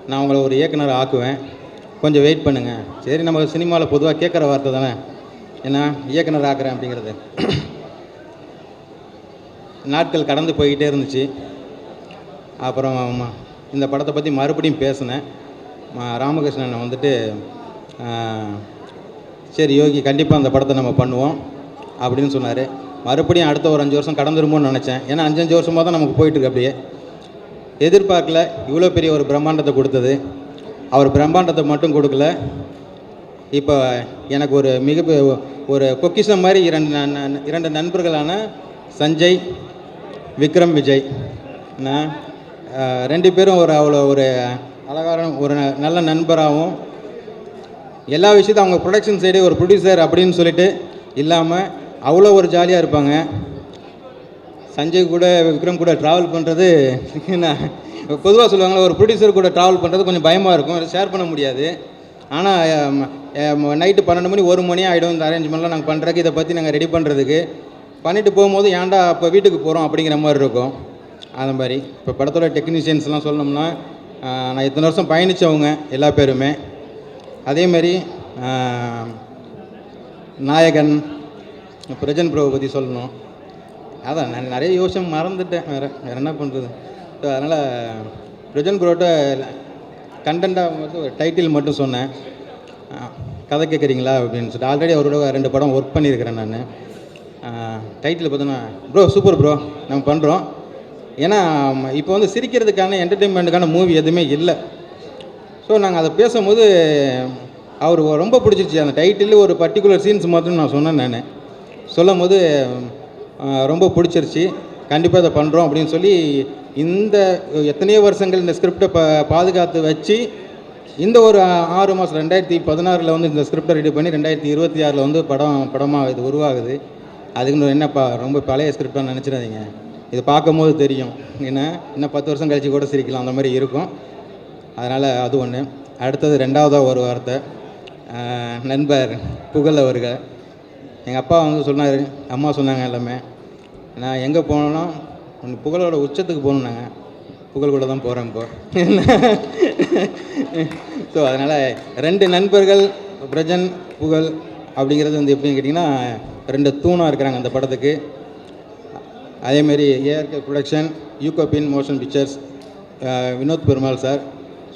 நான் உங்களை ஒரு இயக்குனர் ஆக்குவேன், கொஞ்சம் வெயிட் பண்ணுங்கள். சரி, நம்ம சினிமாவில் பொதுவாக கேட்குற வார்த்தை தானே, ஏன்னா இயக்குனர் ஆக்குறேன் அப்படிங்கிறது. நாட்கள் கடந்து போய்கிட்டே இருந்துச்சு. அப்புறம் இந்த படத்தை பற்றி மறுபடியும் பேசினேன். ராமகிருஷ்ணன் சரி யோகி கண்டிப்பாக அந்த படத்தை நம்ம பண்ணுவோம் அப்படின்னு சொன்னார். மறுபடியும் அடுத்த ஒரு 5 வருஷம் கடந்துருமோன்னு நினச்சேன். ஏன்னா 5 வருஷமாக தான் நமக்கு போயிட்டுருக்கு. அப்படியே எதிர்பார்க்கல இவ்வளோ பெரிய ஒரு பிரம்மாண்டத்தை கொடுத்தது. அவர் பிரம்மாண்டத்தை மட்டும் கொடுக்கல, இப்போ எனக்கு ஒரு ஒரு பொக்கிஷம் மாதிரி இரண்டு நண்பர்களான சஞ்சய், விக்ரம், விஜய். நான் 2 பேரும் அவ்வளோ ஒரு அழகான ஒரு நல்ல நண்பராகவும், எல்லா விஷயத்தையும் அவங்க ப்ரொடக்ஷன் சைடு ஒரு ப்ரொடியூசர் அப்படின்னு சொல்லிட்டு இல்லாமல் அவ்வளோ ஒரு ஜாலியாக இருப்பாங்க. சஞ்சய் கூட விக்ரம் கூட ட்ராவல் பண்ணுறது நான் பொதுவாக சொல்லுவாங்களே, ஒரு ப்ரொடியூசர் கூட ட்ராவல் பண்ணுறது கொஞ்சம் பயமாக இருக்கும், ஷேர் பண்ண முடியாது. ஆனால் நைட்டு 12 மணி 1 மணி ஆகிடும் இந்த அரேஞ்ச்மெண்ட்லாம் நாங்கள் பண்ணுறதுக்கு, இதை பற்றி நாங்கள் ரெடி பண்ணுறதுக்கு. பண்ணிவிட்டு போகும்போது ஏன்டா இப்போ வீட்டுக்கு போகிறோம் அப்படிங்கிற மாதிரி இருக்கும். அந்த மாதிரி இப்போ படத்தோட டெக்னீஷியன்ஸ்லாம் சொல்லணும்னா, நான் இத்தனை வருஷம் பயணித்தவங்க எல்லா பேருமே. அதேமாரி நாயகன் பிரஜன் ப்ரோவை பற்றி சொல்லணும். அதான் நான் நிறைய யோசனை மறந்துட்டேன், வேறு என்ன பண்ணுறது. ஸோ அதனால் பிரஜன் ப்ரோட்ட கண்டென்ட்டாக வந்து ஒரு டைட்டில் மட்டும் சொன்னேன், கதை கேட்குறீங்களா அப்படின்னு சொல்லிட்டு. ஆல்ரெடி அவரோட 2 படம் ஒர்க் பண்ணியிருக்கிறேன் நான். டைட்டில் பார்த்தோன்னா ப்ரோ சூப்பர் ப்ரோ, நம்ம பண்ணுறோம். ஏன்னா இப்போ வந்து சிரிக்கிறதுக்கான என்டர்டெயின்மெண்ட்டுக்கான மூவி எதுவுமே இல்லை. ஸோ நாங்கள் அதை பேசும்போது அவருக்கு ரொம்ப பிடிச்சிருச்சு. அந்த டைட்டில் ஒரு பர்டிகுலர் சீன்ஸ் மட்டும் நான் சொன்னேன். நான் சொல்லும் போது ரொம்ப பிடிச்சிருச்சு. கண்டிப்பாக இதை பண்ணுறோம் அப்படின்னு சொல்லி இந்த எத்தனையோ வருஷங்கள் இந்த ஸ்கிரிப்டை பாதுகாத்து வச்சு இந்த ஒரு 6 மாதம் 2016 வந்து இந்த ஸ்கிரிப்டை ரெடி பண்ணி 2026 வந்து படமாக இது உருவாகுது. அதுக்குன்னு என்னப்பா ரொம்ப பழைய ஸ்கிரிப்டாக நினச்சிடாதீங்க, இது பார்க்கும்போது தெரியும். இன்னும் 10 வருஷம் கழிச்சு கூட சிரிக்கலாம், அந்த மாதிரி இருக்கும். அதனால் அது ஒன்று. அடுத்தது 2வதாக ஒரு வார்த்தை, நண்பர் புகழ் அவர்கள். எங்கள் அப்பா வந்து சொன்னார், அம்மா சொன்னாங்க எல்லாமே. நான் எங்கே போனோன்னா புகழோட உச்சத்துக்கு போகணுன்னாங்க. புகழ் கூட தான் போகிறேன் இப்போ. ஸோ அதனால் 2 நண்பர்கள் பிரஜன், புகழ் அப்படிங்கிறது வந்து எப்படின்னு கேட்டிங்கன்னா 2 தூணாக இருக்கிறாங்க அந்த படத்துக்கு. அதேமாரி ஏஆர்கே ப்ரொடக்ஷன், யூகோபின் motion pictures, Vinod Perumal sir.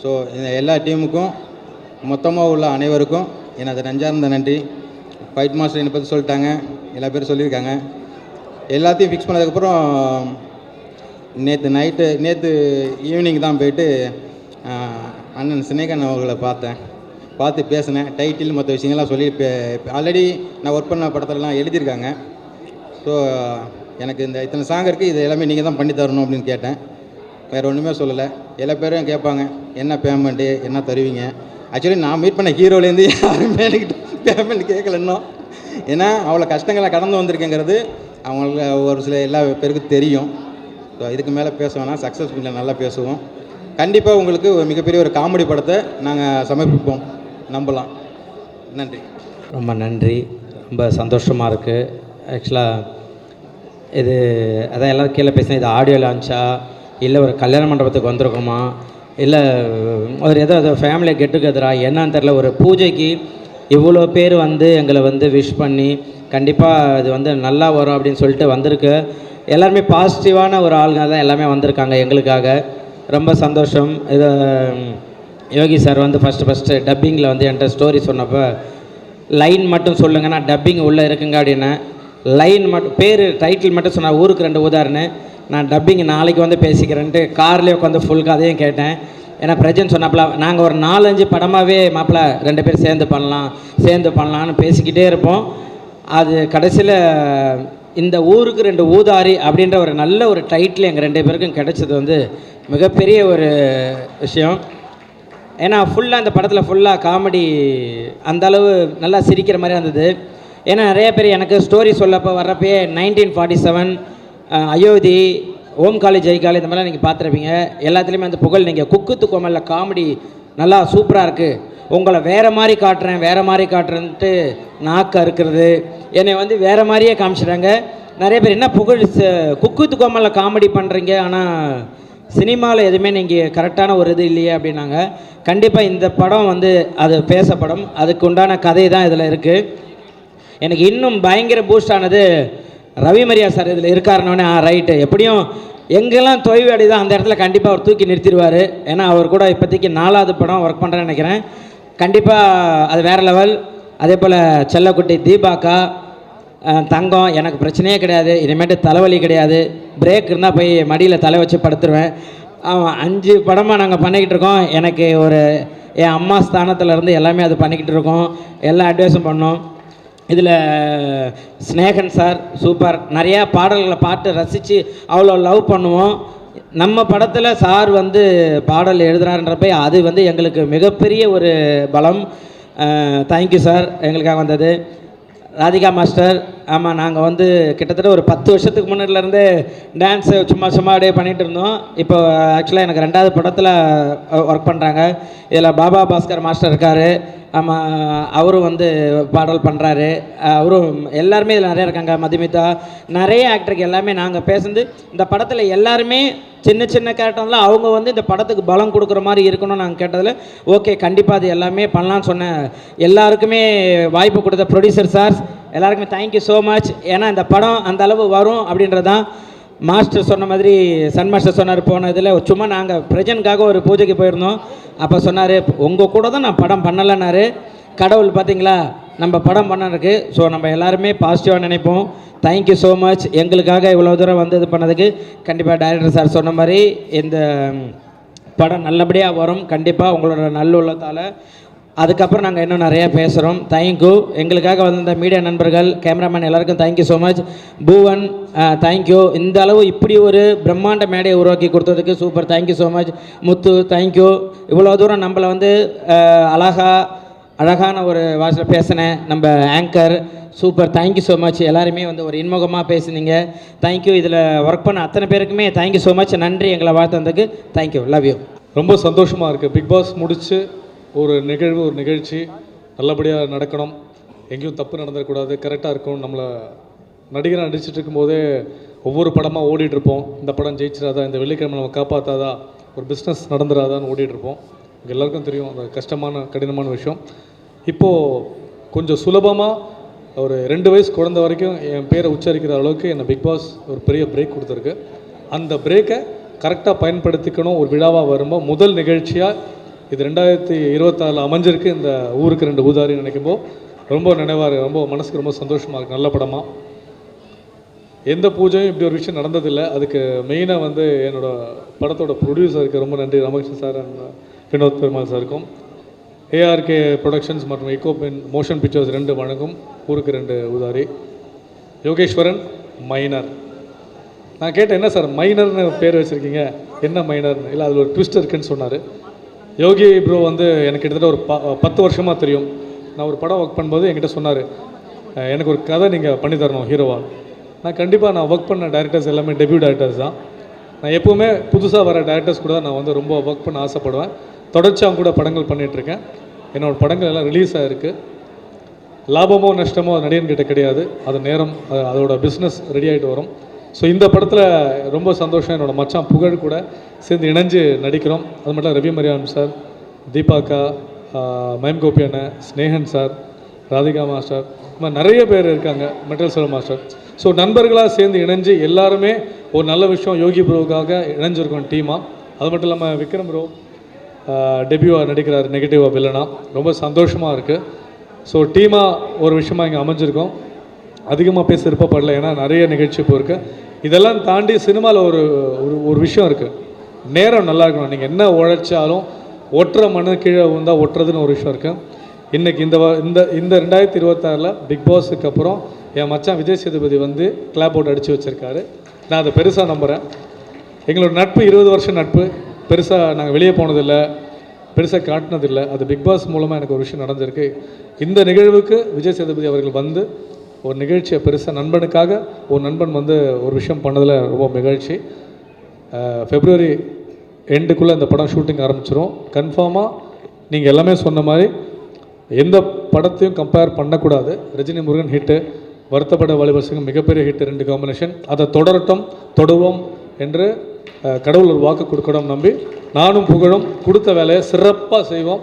So இந்த எல்லா டீமுக்கும் மொத்தமாக உள்ள அனைவருக்கும் எனது நெஞ்சார்ந்த நன்றி. ஃபைட் மாஸ்டர் என்னை பற்றி சொல்லிட்டாங்க, எல்லா பேரும் சொல்லியிருக்காங்க. எல்லாத்தையும் ஃபிக்ஸ் பண்ணதுக்கப்புறம் நேற்று ஈவினிங் தான் போயிட்டு அண்ணன் சினேகன் அவர்களை பார்த்து பேசினேன். டைட்டில் மற்ற விஷயங்கள்லாம் சொல்லி ஆல்ரெடி நான் ஒர்க் பண்ண படத்துலலாம் எழுதியிருக்காங்க. ஸோ எனக்கு இந்த இத்தனை சாங் இருக்குது, இது எல்லாமே நீங்கள் தான் பண்ணி தரணும் அப்படின்னு கேட்டேன். வேறு ஒன்றுமே சொல்லலை. எல்லா பேரும் கேட்பாங்க என்ன பேமெண்ட்டு என்ன தருவீங்க. ஆக்சுவலி நான் மீட் பண்ண ஹீரோலேருந்து யாருமே எனக்கு பேமெண்ட் கேட்கல இன்னும். ஏன்னா அவ்வளோ கஷ்டங்களை கடந்து வந்திருக்கேங்கிறது அவங்களுக்கு ஒரு சில எல்லா பேருக்கும் தெரியும். ஸோ இதுக்கு மேலே பேச வேணாம், சக்ஸஸ்ஃபுல்லாக நல்லா பேசுவோம். கண்டிப்பாக உங்களுக்கு ஒரு மிகப்பெரிய ஒரு காமெடி படத்தை நாங்கள் சமர்ப்பிப்போம், நம்பலாம். நன்றி. ரொம்ப நன்றி, ரொம்ப சந்தோஷமாக இருக்குது. ஆக்சுவலாக இது அதான் எல்லோரும் கீழே பேசினேன், இது ஆடியோ லான்ச்சா இல்லை ஒரு கல்யாண மண்டபத்துக்கு வந்திருக்கோமா இல்லை ஒரு ஏதோ ஃபேமிலி கெட் டுகெதரா என்னன்னு தெரில. ஒரு பூஜைக்கு இவ்வளோ பேர் வந்து எங்களை வந்து விஷ் பண்ணி கண்டிப்பாக இது வந்து நல்லா வரும் அப்படின்னு சொல்லிட்டு வந்திருக்கு. எல்லாருமே பாசிட்டிவான ஒரு ஆளுங்க தான் எல்லாமே வந்திருக்காங்க எங்களுக்காக. ரொம்ப சந்தோஷம். இது யோகி சார் வந்து ஃபஸ்ட்டு டப்பிங்கில் வந்து என்கிட்ட ஸ்டோரி சொன்னப்போ லைன் மட்டும் சொல்லுங்கன்னா டப்பிங் உள்ளே இருக்குங்க அப்படின்னு லைன் மட்டும் பேர் டைட்டில் மட்டும் சொன்னால் ஊருக்கு 2 ஊதாருன்னு. நான் டப்பிங் நாளைக்கு வந்து பேசிக்கிறேன்ட்டு கார்லேயே உட்காந்து ஃபுல் கதையும் கேட்டேன். ஏன்னா பிரஜன் சொன்னாப்புல நாங்கள் ஒரு 4-5 படமாகவே மாப்பிள்ள 2 பேர் சேர்ந்து பண்ணலான்னு பேசிக்கிட்டே இருப்போம். அது கடைசியில் இந்த ஊருக்கு 2 ஊதாரி அப்படின்ற ஒரு நல்ல ஒரு டைட்டில் எங்கள் 2 பேருக்கும் கிடைச்சது வந்து மிகப்பெரிய ஒரு விஷயம். ஏன்னா ஃபுல்லாக அந்த படத்தில் ஃபுல்லாக காமெடி அந்தளவு நல்லா சிரிக்கிற மாதிரி இருந்தது. ஏன்னா நிறைய பேர் எனக்கு ஸ்டோரி சொல்லப்போ வர்றப்பே 1947 அயோத்தி, ஓம் காளி, ஜெய் காளி இந்த மாதிரிலாம் நீங்கள் பார்த்துருப்பீங்க. எல்லாத்துலேயுமே அந்த புகழ் நீங்கள் குக்கு கோமலில் காமெடி நல்லா சூப்பராக இருக்குது, உங்களை வேறு மாதிரி காட்டுறேன்ட்டு நாக்கு அறுக்கிறது என்னை வந்து வேறு மாதிரியே காமிச்சிடுறாங்க. நிறைய பேர் என்ன புகழ் குக்கு கோமலில் காமெடி பண்ணுறீங்க, ஆனால் சினிமாவில் எதுவுமே நீங்கள் கரெக்டான ஒரு இது இல்லையே அப்படின்னாங்க. கண்டிப்பாக இந்த படம் வந்து அது பேசப்படும், அதுக்கு உண்டான கதை தான் இதில் இருக்குது. எனக்கு இன்னும் பயங்கர பூஸ்ட் ஆனது ரவிமரியா சார் இதில் இருக்காருன்னொன்னே ரைட்டு எப்படியும் எங்கெல்லாம் தொய்வு அடைதோ அந்த இடத்துல கண்டிப்பாக அவர் தூக்கி நிறுத்திடுவார். ஏன்னா அவர் கூட இப்போதைக்கு 4வது படம் ஒர்க் பண்ணுறேன்னு நினைக்கிறேன். கண்டிப்பாக அது வேறு லெவல். அதே போல் செல்லக்குட்டி தீபாக்கா, தங்கம் எனக்கு பிரச்சனையே கிடையாது, இனிமேட்டு தலைவலி கிடையாது, பிரேக் இருந்தால் போய் மடியில் தலை வச்சு படுத்துருவேன். 5 படமாக நாங்கள் பண்ணிக்கிட்டு இருக்கோம். எனக்கு ஒரு என் அம்மா ஸ்தானத்தில் இருந்து எல்லாமே அது பண்ணிக்கிட்டு இருக்கோம், எல்லா அட்வைஸும் பண்ணோம். இதில் ஸ்னேகன் சார் சூப்பர், நிறையா பாடல்களை பாட்டு ரசித்து அவ்வளோ லவ் பண்ணுவோம். நம்ம படத்தில் சார் வந்து பாடல் எழுதுறாருன்றப்ப அது வந்து எங்களுக்கு மிகப்பெரிய ஒரு பலம். தேங்க்யூ சார் எங்களுக்காக வந்தது. ராதிகா மாஸ்டர், ஆமாம் நாங்கள் வந்து கிட்டத்தட்ட ஒரு 10 வருஷத்துக்கு முன்னாடிலேருந்து டான்ஸு சும்மா அப்படியே பண்ணிகிட்டு இருந்தோம். இப்போ ஆக்சுவலாக எனக்கு 2வது படத்தில் ஒர்க் பண்ணுறாங்க. இதில் பாபா பாஸ்கர் மாஸ்டர் இருக்கார், ஆமாம் அவரும் வந்து பாடல் பண்ணுறாரு. அவரும் எல்லாருமே இதில் நிறையா இருக்காங்க. மதுமிதா, நிறைய ஆக்டருக்கு எல்லாமே நாங்கள் பேசுந்து இந்த படத்தில் எல்லாருமே சின்ன சின்ன கேரக்டர்லாம் அவங்க வந்து இந்த படத்துக்கு பலம் கொடுக்குற மாதிரி இருக்கணும்னு நாங்கள் கேட்டதில் ஓகே கண்டிப்பாக அது எல்லாமே பண்ணலான்னு சொன்னேன். எல்லாருக்குமே வாய்ப்பு கொடுத்த ப்ரொடியூசர் சார்ஸ் எல்லாருக்குமே தேங்க்யூ ஸோ மச். ஏன்னா இந்த படம் அந்த அளவு வரும் அப்படின்றதான் மாஸ்டர் சொன்ன மாதிரி சன் மாஸ்டர் சொன்னார். போன இதில் சும்மா நாங்கள் பிரஜனுக்காக ஒரு பூஜைக்கு போயிருந்தோம். அப்போ சொன்னார் உங்கள் கூட தான் நான் படம் பண்ணலைன்னாரு. கடவுள் பார்த்தீங்களா நம்ம படம் பண்ணிருக்கு. ஸோ நம்ம எல்லாருமே பாசிட்டிவாக நினைப்போம். Thank you so much. எங்களுக்காக இவ்வளோ தூரம் வந்து இது பண்ணதுக்கு கண்டிப்பாக டைரக்டர் சார் சொன்ன மாதிரி இந்த படம் நல்லபடியாக வரும் கண்டிப்பாக உங்களோட நல்லுள்ளத்தால். அதுக்கப்புறம் நாங்கள் இன்னும் நிறையா பேசுகிறோம். தேங்க்யூ. எங்களுக்காக வந்த மீடியா நண்பர்கள், கேமராமேன் எல்லாருக்கும் thank you so much. Poovan thank you. இந்த அளவு இப்படி ஒரு பிரம்மாண்ட மேடையை உருவாக்கி கொடுத்ததுக்கு super, thank you so much. Muthu thank you. இவ்வளோ தூரம் நம்மளை வந்து அழகான ஒரு வாய்ஸில் பேசினேன் நம்ம anchor super, thank you so much. எல்லாருமே வந்து ஒரு இன்முகமாக பேசுனீங்க, தேங்க்யூ. இதில் ஒர்க் பண்ண அத்தனை பேருக்குமே தேங்க்யூ ஸோ மச். நன்றி எங்களை வாழ்த்ததுக்கு. Thank you, love you. ரொம்ப சந்தோஷமாக இருக்குது. பிக் பாஸ் முடித்து ஒரு நிகழ்வு ஒரு நிகழ்ச்சி நல்லபடியாக நடக்கணும், எங்கேயும் தப்பு நடந்துடக்கூடாது, கரெக்டாக இருக்கணும். நம்மளை நடிகராக நடிச்சிட்டு இருக்கும்போதே ஒவ்வொரு படமாக ஓடிட்டுருப்போம். இந்த படம் ஜெயிச்சிடாதா, இந்த வெள்ளிக்கிழமை நம்ம காப்பாற்றாதா, ஒரு பிஸ்னஸ் நடந்துடாதான்னு ஓடிட்டுருப்போம். இங்கே எல்லாருக்கும் தெரியும் அந்த கஷ்டமான கடினமான விஷயம். இப்போது கொஞ்சம் சுலபமாக ஒரு 2 வயசு குழந்தை வரைக்கும் என் பேரை உச்சரிக்கிற அளவுக்கு என்னை பிக் பாஸ் ஒரு பெரிய பிரேக் கொடுத்துருக்கு. அந்த பிரேக்கை கரெக்டாக பயன்படுத்திக்கணும். ஒரு விழாவாக வரும்போது முதல் நிகழ்ச்சியாக இது 2024 அமைஞ்சிருக்கு. இந்த ஊருக்கு 2 ஊதாரின்னு நினைக்கும்போது ரொம்ப நினைவாக, ரொம்ப மனசுக்கு ரொம்ப சந்தோஷமாக இருக்குது. நல்ல படமாக எந்த பூஜையும் இப்படி ஒரு விஷயம் நடந்ததில்லை. அதுக்கு மெயினாக வந்து என்னோடய படத்தோட ப்ரொடியூசருக்கு ரொம்ப நன்றி, ராமகிருஷ்ணன் சார் அண்ட் வினோத் பெருமாள் சாருக்கும். ஏஆர்கே ப்ரொடக்ஷன்ஸ் மற்றும் எக்கோபின் மோஷன் பிக்சர்ஸ் 2 வழங்கும் ஊருக்கு 2 ஊதாரி. யோகேஸ்வரன் மைனர். நான் கேட்டேன் என்ன சார் மைனர்னு பேர் வச்சுருக்கீங்க, என்ன மைனர்னு? இல்லை அதில் ஒரு ட்விஸ்ட் இருக்குன்னு சொன்னார். யோகி ப்ரோ வந்து எனக்கு கிட்டத்தட்ட ஒரு 10 வருஷமாக தெரியும். நான் ஒரு படம் ஒர்க் பண்ணும்போது என்கிட்ட சொன்னார் எனக்கு ஒரு கதை நீங்கள் பண்ணித்தரணும் ஹீரோவாக. நான் கண்டிப்பாக நான் ஒர்க் பண்ண டேரக்டர்ஸ் எல்லாமே டெபியூ டேரக்டர்ஸ் தான். நான் எப்போவுமே புதுசாக வர டேரக்டர்ஸ் கூட நான் வந்து ரொம்ப ஒர்க் பண்ண ஆசைப்படுவேன். தொடர்ச்சியாக கூட படங்கள் பண்ணிகிட்ருக்கேன். என்னோடய படங்கள் எல்லாம் ரிலீஸ் ஆகிருக்கு. லாபமோ நஷ்டமோ நடிகன்கிட்ட கிடையாது, அது நேரம், அதோட பிஸ்னஸ் ரெடி ஆகிட்டு வரும். ஸோ இந்த படத்தில் ரொம்ப சந்தோஷம். என்னோடய மச்சான் புகழ் கூட சேர்ந்து இணைஞ்சு நடிக்கிறோம். அது மட்டும் ரவி மரியான் சார், தீபாக்கா, மயம் கோபி அண்ணன், ஸ்னேகன் சார், ராதிகா மாஸ்டர், இந்த மாதிரி நிறைய பேர் இருக்காங்க, மெட்டல் செல்வம் மாஸ்டர். ஸோ நண்பர்களாக சேர்ந்து இணைஞ்சு எல்லாருமே ஒரு நல்ல விஷயம் யோகி ப்ரோவுக்காக இணைஞ்சிருக்கோம் டீமாக. அது மட்டும் இல்லாமல் விக்ரம் ப்ரோ டெபியூவாக நடிக்கிறார் நெகட்டிவாக வில்லனா, ரொம்ப சந்தோஷமாக இருக்குது. ஸோ டீமாக ஒரு விஷயமாக இங்கே அமைஞ்சிருக்கோம். அதிகமாக பேச விருப்பப்படல, ஏன்னா நிறைய நிகழ்ச்சி இப்போ இருக்குது. இதெல்லாம் தாண்டி சினிமாவில் ஒரு விஷயம் இருக்குது, நேரம் நல்லா இருக்கணும். நீங்கள் என்ன உழைச்சாலும் ஒட்டுற மண்ணு கீழே வந்தால் ஒட்டுறதுன்னு ஒரு விஷயம் இருக்குது. இன்றைக்கி இந்த 2026 பிக் பாஸுக்கு அப்புறம் என் மச்சான் விஜய் சேதுபதி வந்து கிளாப் அவுட் அடித்து வச்சுருக்காரு. நான் அதை பெருசாக நம்புகிறேன். எங்களோட நட்பு 20 வருஷம் நட்பு. பெருசாக நாங்கள் வெளியே போனதில்லை, பெருசாக காட்டினதில்லை. அது பிக் பாஸ் மூலமாக எனக்கு ஒரு விஷயம் நடந்திருக்கு. இந்த நிகழ்வுக்கு விஜய் சேதுபதி அவர்கள் வந்து ஒரு நிகழ்ச்சியை பெருசாக நண்பனுக்காக ஒரு நண்பன் வந்து ஒரு விஷயம் பண்ணதில் ரொம்ப மகிழ்ச்சி. February எண்டுக்குள்ளே இந்த படம் ஷூட்டிங் ஆரம்பிச்சிடும். கன்ஃபார்மாக நீங்கள் எல்லாமே சொன்ன மாதிரி எந்த படத்தையும் கம்பேர் பண்ணக்கூடாது. ரஜினி முருகன் ஹிட்டு, வருத்தப்பட வாலிபர் சிங்கம் மிகப்பெரிய ஹிட்டு, 2 காம்பினேஷன். அதை தொடருவோம் என்று கடவுள் ஒரு வாக்கு கொடுக்கணும் நம்பி நானும் புகழும் கொடுத்த வேலையை சிறப்பாக செய்வோம்.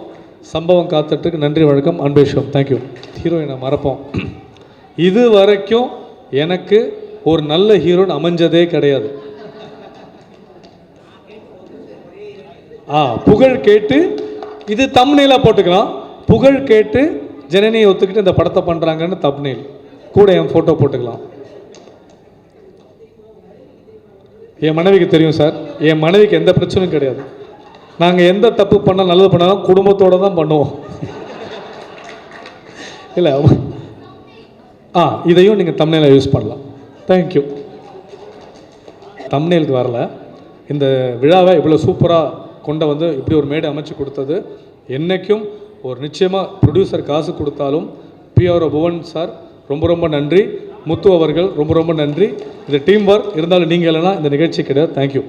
சம்பவம் காத்துட்டுருக்கு. நன்றி, வணக்கம், அன்பேஷம். தேங்க்யூ. ஹீரோயினை மறப்போம். இது வரைக்கும் எனக்கு ஒரு நல்ல ஹீரோயின் அமைஞ்சதே கிடையாது. புகழ் கேட்டு இது தம்ப்நெயிலாக போட்டுக்கலாம். புகழ் கேட்டு ஜனனியை ஒத்துக்கிட்டு இந்த படத்தை பண்ணுறாங்கன்னு தம்ப்நெயில் கூட என் ஃபோட்டோ போட்டுக்கலாம். என் மனைவிக்கு தெரியும் சார், என் மனைவிக்கு எந்த பிரச்சனையும் கிடையாது. நாங்கள் எந்த தப்பு பண்ணால் நல்லது பண்ணாலும் குடும்பத்தோடு தான் பண்ணுவோம். இல்லை இதையும் நீங்கள் தம்ப்நெயிலை யூஸ் பண்ணலாம். தேங்க்யூ. தம்ப்நெயிலுக்கு வரல, இந்த விழாவை இவ்வளோ சூப்பராக கொண்டு வந்து இப்படி ஒரு மேடை அமைச்சு கொடுத்தது என்றைக்கும் ஒரு நிச்சயமாக ப்ரொடியூசர் காசு கொடுத்தாலும் பிஆர்ஓ புவன் சார் ரொம்ப ரொம்ப நன்றி. முத்து அவர்கள் ரொம்ப ரொம்ப நன்றி. இது டீம் ஒர்க், இருந்தாலும் நீங்கள் இல்லைன்னா இந்த நிகழ்ச்சி கிடையாது. தேங்க்யூ.